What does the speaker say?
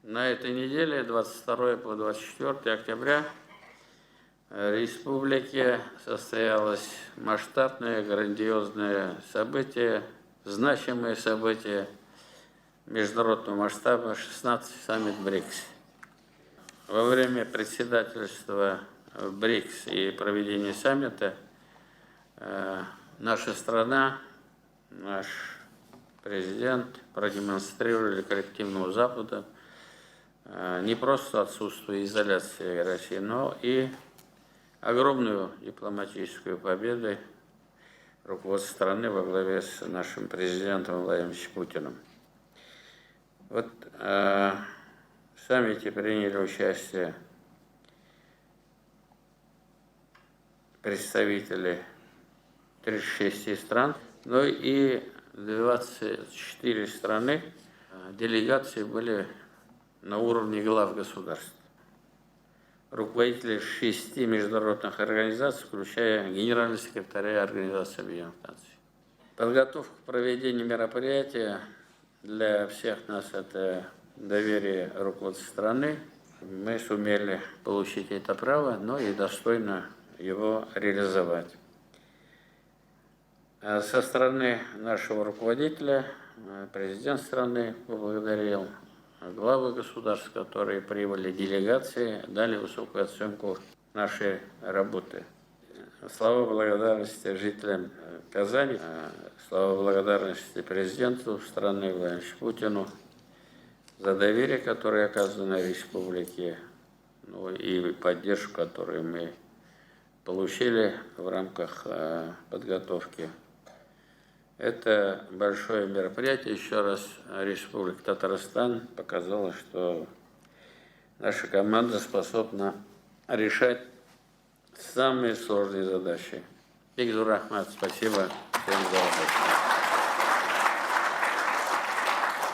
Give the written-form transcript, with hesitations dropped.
На этой неделе, 22 по 24 октября, в республике состоялось масштабное, грандиозное событие, значимое событие международного масштаба, 16-й саммит БРИКС. Во время председательства в БРИКС и проведения саммита наша страна, наш президент продемонстрировали коллективному Западу не просто отсутствие изоляции России, но и огромную дипломатическую победу руководства страны во главе с нашим президентом Владимиром Путиным. Вот в саммите приняли участие представители 36 стран, но и 24 страны делегации были на уровне глав государств. Руководители 6 международных организаций, включая генерального секретаря Организации Объединенных Наций. Подготовка к проведению мероприятия для всех нас это доверие руководства страны. Мы сумели получить это право, но и достойно его реализовать. Со стороны нашего руководителя, президент страны поблагодарил главы государств, которые прибыли делегации, дали высокую оценку нашей работы. Слова благодарности жителям Казани, слова благодарности президенту страны Владимиру Путину за доверие, которое оказано республике, ну, и поддержку, которую мы получили в рамках подготовки. Это большое мероприятие. Еще раз Республика Татарстан показала, что наша команда способна решать самые сложные задачи. Бигзур Рахмат, спасибо всем за работу.